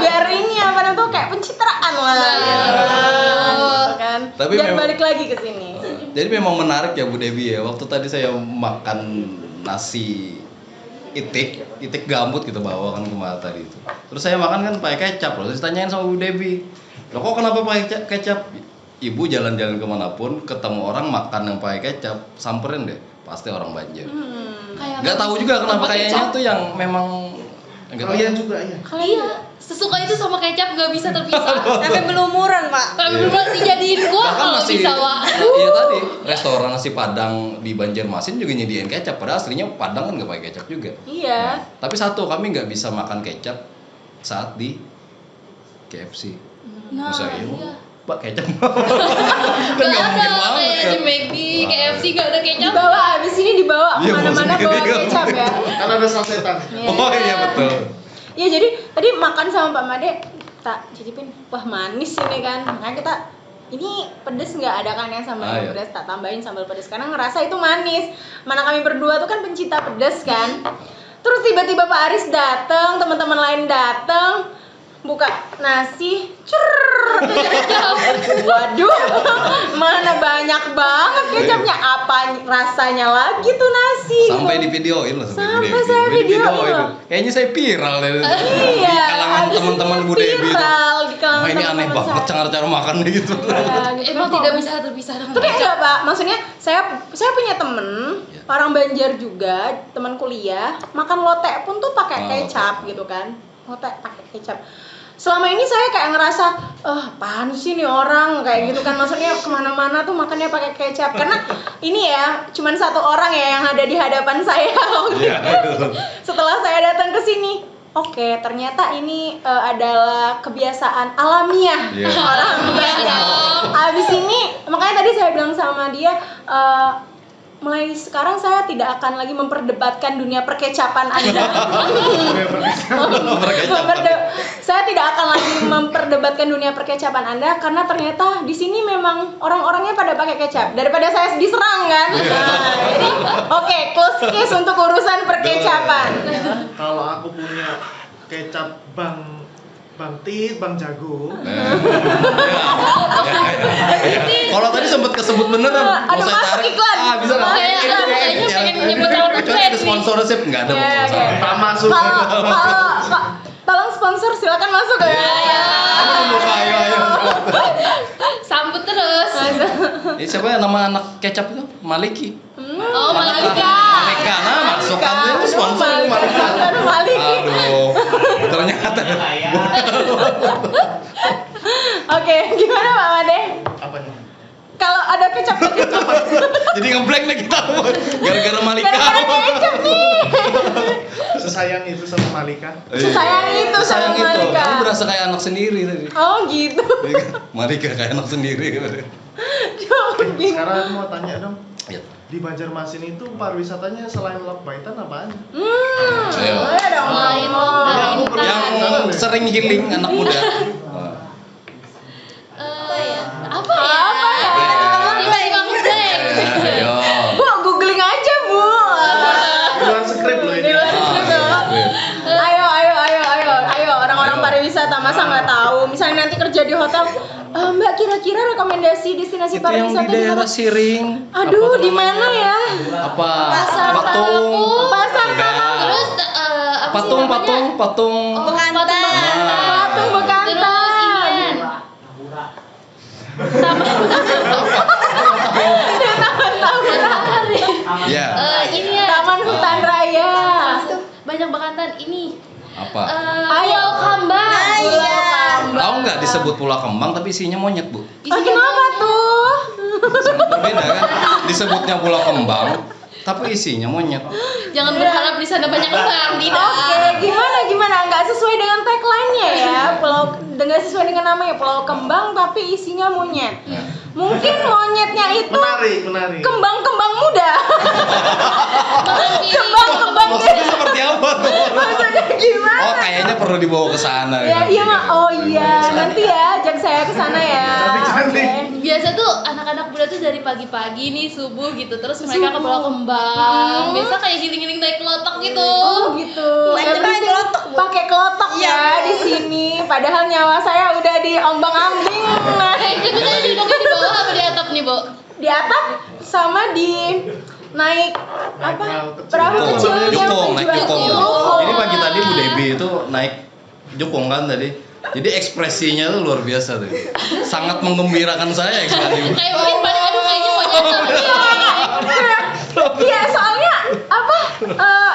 Speaker 1: biar ini apa namanya tuh kayak pencitraan lah. Gitu kan.
Speaker 2: Tapi
Speaker 1: biar balik lagi ke sini.
Speaker 2: Jadi memang menarik ya Bu Devi ya. Waktu tadi saya makan nasi itik gambut gitu bawa kan kemarin tadi itu. Terus saya makan kan pakai kecap loh. Terus tanyain sama Bu Devi, loh kok kenapa pakai kecap? Ibu jalan-jalan kemanapun ketemu orang makan yang pakai kecap, samperin deh, pasti orang Banjar. Nggak tahu juga kenapa kayaknya tuh yang memang
Speaker 4: kalian juga ya.
Speaker 3: Iya, sesuka itu sama kecap nggak bisa terpisah.
Speaker 5: Sampai berumuran Pak.
Speaker 3: Tapi belum dijadiin kuah kalau bisa Pak.
Speaker 2: Iya tadi restoran nasi Padang di Banjarmasin juga nyediain kecap, padahal aslinya Padang kan nggak pakai kecap juga.
Speaker 1: Iya.
Speaker 2: Nah, tapi satu, kami nggak bisa makan kecap saat di KFC.
Speaker 3: Nah,
Speaker 2: Masa
Speaker 3: iya.
Speaker 2: Pak kecap
Speaker 3: Gak ada kayak di McD, KFC gak ada kecap.
Speaker 1: Dibawa abis ini dibawa
Speaker 2: Iya,
Speaker 1: kemana-mana
Speaker 2: maksudnya
Speaker 1: bawa
Speaker 2: gitu.
Speaker 1: kecap ya.
Speaker 4: Kan ada sasetan.
Speaker 2: Oh iya betul.
Speaker 1: Iya jadi tadi makan sama Pak Made tak cicipin, wah manis ini kan. Makanya kita ini pedes nggak ada kan yang sambal
Speaker 2: iya.
Speaker 1: pedes, tak tambahin sambal pedes karena ngerasa itu manis. Mana kami berdua tuh kan pencinta pedes kan. Terus tiba-tiba Pak Aris datang, teman-teman lain datang, buka nasi, kecap. Waduh, mana banyak banget kecapnya. Apa rasanya lagi tuh nasi?
Speaker 2: Sampai di videoin loh
Speaker 1: Sampai saya videoin loh.
Speaker 2: Kayaknya saya viral deh di
Speaker 1: Iya,
Speaker 2: kalangan teman-teman Bu Devi itu.
Speaker 1: viral di kalangan
Speaker 2: Wah ini aneh
Speaker 1: teman-teman
Speaker 2: banget cara makan gitu.
Speaker 1: Ya, gitu
Speaker 3: Emang
Speaker 1: kan,
Speaker 3: tidak
Speaker 1: kok.
Speaker 3: bisa terpisah dengan
Speaker 1: Tapi
Speaker 3: kecap.
Speaker 1: enggak Pak, maksudnya saya punya temen
Speaker 2: Ya.
Speaker 1: orang Banjar juga, teman kuliah, makan lotek pun tuh pakai
Speaker 2: Oh,
Speaker 1: kecap gitu kan. Lotek pakai kecap. Selama ini saya kayak ngerasa, apaan sih nih orang kayak gitu kan, maksudnya kemana-mana tuh makannya pakai kecap. Karena ini ya, cuman satu orang ya yang ada di hadapan saya.
Speaker 2: Iya.
Speaker 1: Setelah saya datang ke sini, oke, ternyata ini adalah kebiasaan alamiah
Speaker 2: Iya.
Speaker 1: orang Banjar. Abis ini, makanya tadi saya bilang sama dia, mulai sekarang saya tidak akan lagi memperdebatkan dunia perkecapan Anda. Saya tidak akan lagi memperdebatkan dunia perkecapan Anda karena ternyata di sini memang orang-orangnya pada pakai kecap daripada saya diserang kan. Nah, jadi oke, close case untuk urusan perkecapan.
Speaker 4: Kalau aku punya kecap Bang Tit, Bang Jago.
Speaker 2: Kalau tadi sempat kesebut bener kan?
Speaker 1: Ada masuk iklan.
Speaker 2: Bisa nggak?
Speaker 3: Kayaknya pengen nyebut nama
Speaker 2: Kecuali ada sponsorship nggak ada
Speaker 1: Iya,
Speaker 2: masalah.
Speaker 1: iya.
Speaker 4: Tak masuk.
Speaker 1: Kalau tolong sponsor silakan masuk ya.
Speaker 2: Ayo.
Speaker 3: Sambut terus.
Speaker 2: Siapa ya nama anak kecap itu? Maliki.
Speaker 3: Oh, Malika.
Speaker 2: Malika, nah masukkan itu sponsor Malika.
Speaker 1: Maliki.
Speaker 2: Aduh, ternyata.
Speaker 1: Oke, gimana Pak Made?
Speaker 4: Apa nih?
Speaker 1: Kalau ada kecap.
Speaker 2: Jadi ngeblank lagi tahu. Gara-gara Malika.
Speaker 1: Gara-gara kecap nih.
Speaker 4: Sesayang itu sama Malika.
Speaker 1: Sesayang itu
Speaker 2: Sesayang
Speaker 1: sama
Speaker 2: itu.
Speaker 1: Malika.
Speaker 2: Kamu berasa kayak anak sendiri tadi.
Speaker 1: Oh gitu.
Speaker 2: Malika kayak anak sendiri.
Speaker 4: Sekarang aku mau tanya dong.
Speaker 2: Ya.
Speaker 4: Di Banjarmasin itu pariwisatanya selain Lokbaitan apaan?
Speaker 2: Ayo.
Speaker 1: Boleh dong.
Speaker 3: Selain
Speaker 2: Yang sering healing anak muda.
Speaker 3: Apa ya? Tiba-tiba ngeblank.
Speaker 2: Ayo.
Speaker 1: Bu, googling aja bu.
Speaker 4: Di luar skrip loh ini.
Speaker 1: Di luar skrip loh. Ayo orang-orang pariwisata masa nggak tahu. Misalnya nanti kerja di hotel, Mbak kira-kira rekomendasi destinasi
Speaker 2: Itu yang
Speaker 1: pariwisata
Speaker 2: di daerah
Speaker 1: mana?
Speaker 2: Siring.
Speaker 1: Aduh, di mana ya?
Speaker 2: Apa?
Speaker 3: Pasar
Speaker 2: Patung.
Speaker 3: Patung.
Speaker 1: Pasar
Speaker 2: Udah.
Speaker 3: Terus apa sih
Speaker 2: Patung.
Speaker 3: namanya?
Speaker 5: Bekantan.
Speaker 1: Patung Bekantan.
Speaker 3: Terus inian.
Speaker 2: Ya.
Speaker 3: Ini ya.
Speaker 1: Taman Hutan Raya.
Speaker 3: Banyak Bekantan ini.
Speaker 2: Apa?
Speaker 3: Pulau Kambang.
Speaker 2: Tahu nggak disebut Pulau Kembang tapi isinya monyet, Bu?
Speaker 1: Kenapa tuh?
Speaker 2: Sangat berbeda kan? Disebutnya Pulau Kembang tapi isinya monyet.
Speaker 3: Jangan berharap di sana banyak kembang, tidak.
Speaker 1: Oke, gimana? Nggak sesuai dengan tagline-nya ya. Nggak sesuai dengan namanya Pulau Kembang tapi isinya monyet. Mungkin monyetnya itu
Speaker 4: Menarik.
Speaker 1: kembang-kembang muda. Kembang-kembang
Speaker 2: Maksudnya seperti apa tuh?
Speaker 1: Maksudnya gimana?
Speaker 2: Oh, kayaknya perlu dibawa ke sana.
Speaker 1: Ya, iya Mak. Oh iya, nanti ya ajak saya ke sana ya.
Speaker 4: Cantik.
Speaker 1: Oke.
Speaker 3: Biasa tuh anak-anak muda tuh dari pagi-pagi nih subuh gitu, terus mereka ke Pulau Kembang. Biasa kayak giling-giling naik kelotok gitu.
Speaker 1: Oh gitu.
Speaker 5: Nanti
Speaker 1: Ya,
Speaker 5: pakai kelotok, Bu.
Speaker 1: pakai kelotok
Speaker 5: Iya,
Speaker 1: ya
Speaker 5: Bu.
Speaker 1: di sini. Padahal nyawa saya udah diombang-ambing.
Speaker 3: Judulnya duduknya di bawah apa di atap nih, Bu?
Speaker 1: Di atap sama di naik apa? Perahu
Speaker 2: Jukung,
Speaker 1: kecilnya
Speaker 2: jukung, naik jukung.
Speaker 1: Jukung.
Speaker 2: Jadi pagi tadi Bu Debi itu naik jukung kan tadi. Jadi ekspresinya tuh luar biasa tuh. Sangat menggembirakan saya ekspresi.
Speaker 3: Kayak mungkin pada aduh kayaknya monyet
Speaker 1: Iya, soalnya apa?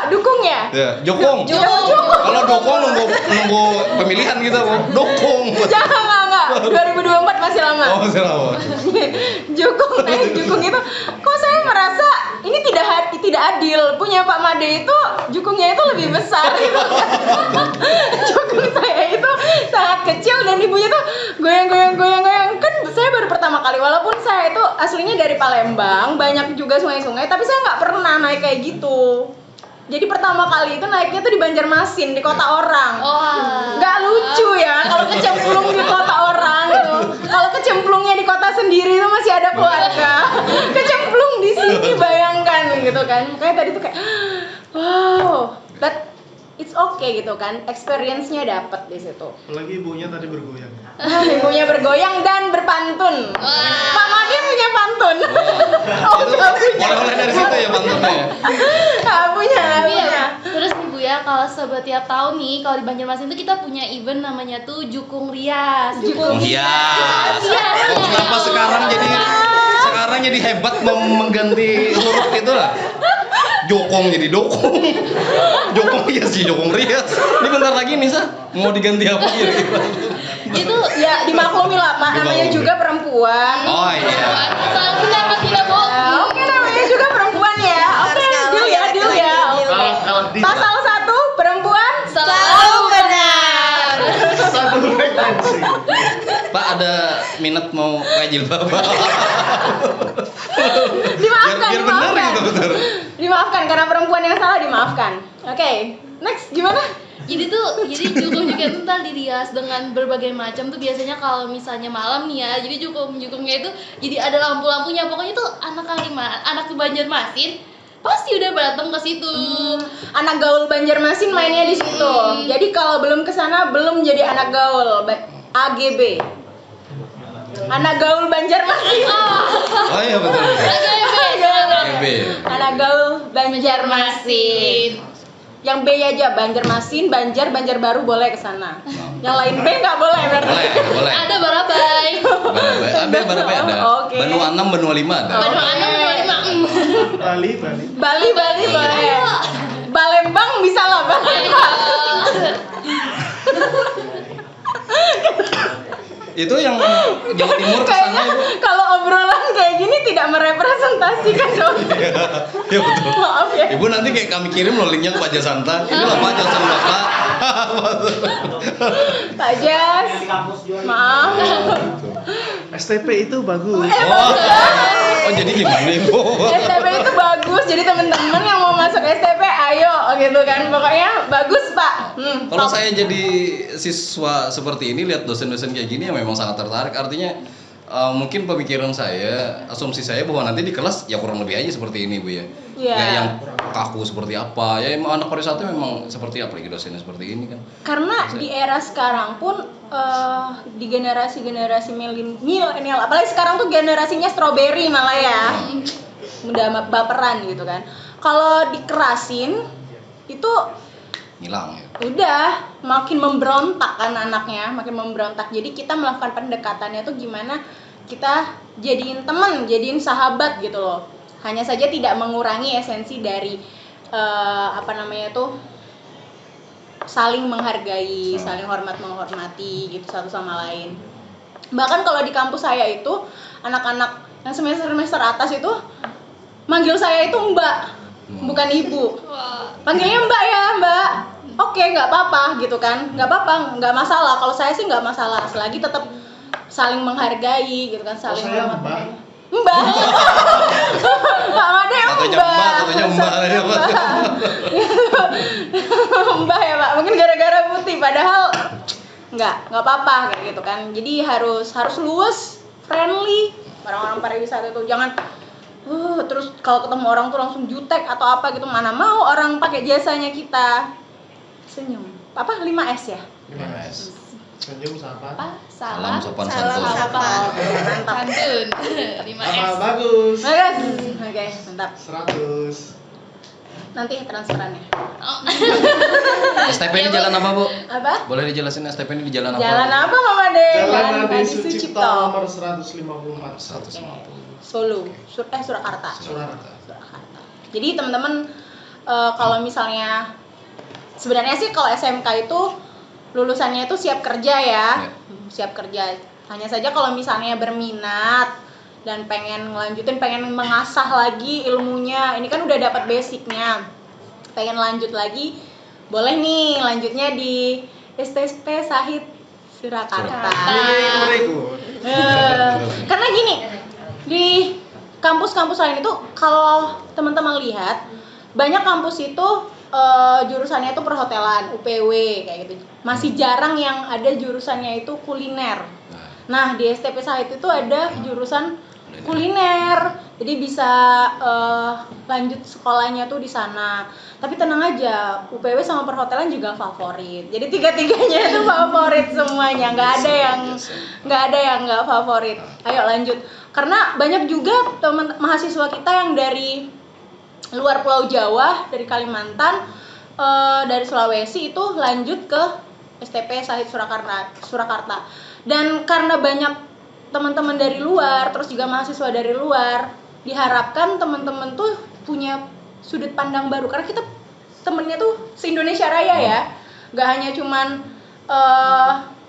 Speaker 1: Dukungnya.
Speaker 2: Ya, jukung.
Speaker 1: Jukung.
Speaker 2: Kalau dukung nunggu pemilihan kita, Bu. Dukung.
Speaker 1: Jangan enggak. 2024 masih lama.
Speaker 2: Oh, masih lama.
Speaker 1: Naik jukung itu kok saya merasa ini tidak adil. Punya Pak Made itu jukungnya itu lebih besar gitu. Jukung saya itu sangat kecil dan ibunya tuh goyang. Kan saya baru pertama kali, walaupun saya itu aslinya dari Palembang, banyak juga sungai-sungai, tapi saya nggak pernah naik kayak gitu. Jadi pertama kali itu naiknya tuh di Banjarmasin, di kota orang. Nggak lucu ya kalau kecemplung di kota orang gitu. Kalau kecemplungnya di kota sendiri itu masih ada keluarga. Kecemplung di sini bayangkan gitu kan. Kayak tadi tuh kayak wow, but it's okay gitu kan. Experience-nya dapet di situ.
Speaker 4: Apalagi ibunya tadi bergoyang.
Speaker 1: Ibunya bergoyang dan berpantun. Pak Made punya pantun. Oh, nggak punya.
Speaker 2: Oleh-oleh dari situ ya pantunnya ya.
Speaker 1: Nggak punya.
Speaker 3: Iya. Terus nih Bu ya, kalau setiap tahun nih kalau di Banjarmasin tuh kita punya event namanya tuh Jukung Rias.
Speaker 2: Jukung hias. Oh, kenapa sekarang jadi hebat mengganti huruf itu lah? Jokong jadi dokong. Jokong hias sih, jokong rias. Ini bentar lagi nih, Sa. Mau diganti apa kira-kira?
Speaker 3: Itu
Speaker 1: Ya dimaklumi lah Pak, namanya
Speaker 2: Dimaklumi.
Speaker 1: juga perempuan.
Speaker 2: Oh iya.
Speaker 3: soal pendapat tidak Bu.
Speaker 1: Oke, namanya juga perempuan ya. Oke, deal ya. Oke.
Speaker 4: Kalah di
Speaker 1: Pasal 1, perempuan
Speaker 3: Selalu
Speaker 1: benar.
Speaker 4: satu frekuensi.
Speaker 2: Pak ada minat mau kayak jilbab?
Speaker 1: Dimaafkan,
Speaker 2: biar benar gitu benar.
Speaker 1: Dimaafkan karena perempuan yang salah dimaafkan. Oke, next gimana?
Speaker 3: Jadi jukung juga tuh ntar dirias dengan berbagai macam tuh biasanya kalau misalnya malam nih ya, jadi jukungnya itu jadi ada lampu-lampunya, pokoknya tuh anak Banjarmasin pasti udah datang ke situ.
Speaker 1: Anak gaul Banjarmasin mainnya di situ. Jadi kalau belum kesana belum jadi anak gaul. AGB. Anak gaul Banjarmasin.
Speaker 2: Oh iya betul.
Speaker 3: AGB.
Speaker 2: GB.
Speaker 1: Anak gaul Banjarmasin. Yang B aja Banjarmasin, Banjarbaru boleh ke sana. Yang lain B nggak boleh berarti.
Speaker 2: Boleh.
Speaker 3: Ada Barabai.
Speaker 2: Barabai ada.
Speaker 1: Oke.
Speaker 2: Benua 6, Benua 5 ada.
Speaker 3: Benua 6, Benua 5.
Speaker 4: Bali.
Speaker 1: Bali boleh. Palembang bisa lah Palembang.
Speaker 2: Itu yang Jawa Timur kesana
Speaker 1: Kayaknya
Speaker 2: itu.
Speaker 1: kalau obrolan kayak gini tidak tidak merepresentasikan dosen.
Speaker 2: Ya betul.
Speaker 1: Maaf ya.
Speaker 2: Ibu nanti kayak kami kirim loh linknya ke Pak Jasanta. Inilah Pak Jasan Bapak.
Speaker 1: Pak Jas. Maaf.
Speaker 4: STP itu bagus.
Speaker 2: Oh jadi gimana Ibu?
Speaker 1: STP itu bagus. Jadi teman-teman yang mau masuk STP ayo gitu kan. Pokoknya bagus, Pak.
Speaker 2: Kalau saya jadi siswa seperti ini lihat dosen-dosen kayak gini ya memang sangat tertarik. Artinya mungkin pemikiran saya, asumsi saya bahwa nanti di kelas ya kurang lebih aja seperti ini Bu ya.
Speaker 1: Iya.
Speaker 2: Kayak yang kaku seperti apa. Ya emang anak pariwisata memang seperti apa lagi dosennya seperti ini kan.
Speaker 1: Karena di era sekarang pun di generasi milenial, apalagi sekarang tuh generasinya strawberry malah ya. Udah baperan gitu kan. Kalau dikerasin itu
Speaker 2: Hilang ya.
Speaker 1: udah makin memberontak kan anaknya, makin memberontak. Jadi kita melakukan pendekatannya tuh gimana kita jadiin teman, jadiin sahabat gitu loh. Hanya saja tidak mengurangi esensi dari saling menghargai, saling menghormati gitu satu sama lain. Bahkan kalau di kampus saya itu anak-anak yang semester atas itu manggil saya itu Mbak, bukan Ibu. Panggilnya Mbak ya, Mbak. Oke, nggak apa-apa gitu kan, nggak apa-apa, nggak masalah. Kalau saya sih nggak masalah, selagi tetap saling menghargai gitu kan, saling menghormati. Mbak. Nggak ada yang Mbak.
Speaker 2: Katanya Mbak.
Speaker 1: Mbak ya Pak, mungkin gara-gara putih, padahal nggak apa-apa kayak gitu kan. Jadi harus luwes, friendly. Orang-orang pariwisata itu jangan terus kalau ketemu orang tuh langsung jutek atau apa gitu, mana mau orang pakai jasanya kita. Senyum. Apa 5S ya?
Speaker 2: 5S.
Speaker 4: Senyum sapa.
Speaker 3: Apa?
Speaker 2: Salam sopan
Speaker 5: Salam
Speaker 2: santun.
Speaker 5: sapa.
Speaker 3: Santun. 5S.
Speaker 4: Apa bagus.
Speaker 1: Oke, mantap.
Speaker 4: 100.
Speaker 1: Nanti transferannya.
Speaker 2: STP ini jalan apa Bu?
Speaker 1: Apa?
Speaker 2: Boleh dijelasin STP ini di jalan apa?
Speaker 1: Jalan apa Mama Deng?
Speaker 4: Jalan Adi
Speaker 1: Sucipto.
Speaker 4: Sucipto nomor 154.
Speaker 2: 150.
Speaker 1: Solo, Surakarta.
Speaker 4: Surakarta.
Speaker 1: Jadi teman-teman kalau misalnya sebenarnya sih kalau SMK itu lulusannya itu siap kerja ya. Siap kerja. Hanya saja kalau misalnya berminat dan pengen ngelanjutin, pengen mengasah lagi ilmunya, ini kan udah dapat basicnya, pengen lanjut lagi, boleh nih lanjutnya di STP Sahid Surakarta. Karena gini, di kampus-kampus lain itu kalau teman-teman lihat banyak kampus itu jurusannya itu perhotelan, UPW kayak gitu. Masih jarang yang ada jurusannya itu kuliner. Nah, di STP Sahid itu ada jurusan kuliner. Jadi bisa lanjut sekolahnya tuh di sana. Tapi tenang aja, UPW sama perhotelan juga favorit. Jadi tiga-tiganya itu favorit semuanya. Nggak ada yang nggak favorit. Ayo lanjut. Karena banyak juga teman mahasiswa kita yang dari luar Pulau Jawa, dari Kalimantan, dari Sulawesi itu lanjut ke STP Sahid Surakarta. Dan karena banyak teman-teman dari luar, terus juga mahasiswa dari luar, diharapkan teman-teman tuh punya sudut pandang baru. Karena kita temennya tuh se-Indonesia Raya ya, nggak hanya cuman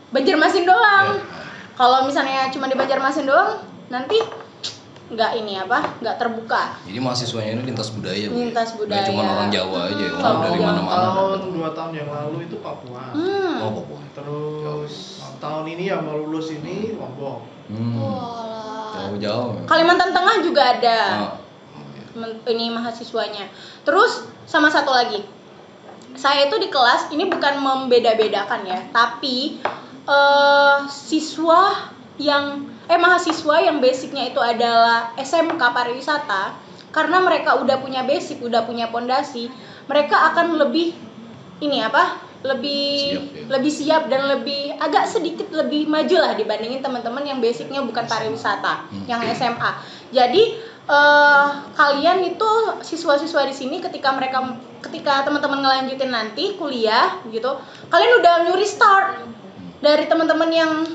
Speaker 1: Banjarmasin doang. Kalau misalnya cuma di Banjarmasin doang, nanti nggak terbuka.
Speaker 2: Jadi mahasiswanya ini lintas budaya.
Speaker 1: Lintas budaya.
Speaker 2: Nggak cuma orang Jawa aja, orang dari mana-mana.
Speaker 4: Tahun 2 tahun yang lalu itu Papua.
Speaker 2: Oh Papua.
Speaker 4: Terus tahun ini yang mau lulus ini Lombok.
Speaker 2: Jauh-jauh.
Speaker 1: Kalimantan Tengah juga ada. Ini mahasiswanya. Terus sama satu lagi, saya itu di kelas ini bukan membeda-bedakan ya, tapi mahasiswa yang basicnya itu adalah SMK pariwisata, karena mereka udah punya basic, udah punya pondasi, mereka akan lebih siap dan lebih agak sedikit lebih maju lah dibandingin teman-teman yang basicnya bukan pariwisata, yang SMA. Jadi kalian itu siswa-siswa di sini ketika teman-teman ngelanjutin nanti kuliah gitu, kalian udah nyuri start dari teman-teman yang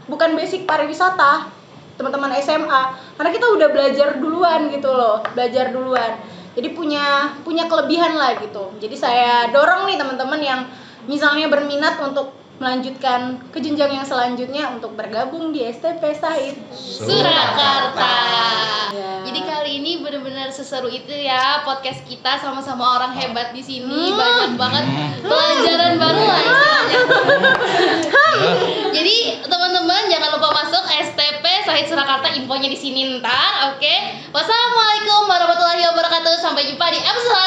Speaker 1: bukan basic pariwisata, teman-teman SMA, karena kita udah belajar duluan gitu loh, jadi punya kelebihan lah gitu. Jadi saya dorong nih teman-teman yang misalnya berminat untuk melanjutkan ke jenjang yang selanjutnya untuk bergabung di STP Sahid
Speaker 3: Surakarta.
Speaker 1: Ya.
Speaker 3: Jadi seseru itu ya podcast kita sama-sama orang hebat di sini. Banyak banget pelajaran baru lah istilahnya. Jadi teman-teman jangan lupa masuk STP Sahid Surakarta, infonya di sini ntar. Oke. Wassalamualaikum warahmatullahi wabarakatuh. Sampai jumpa di episode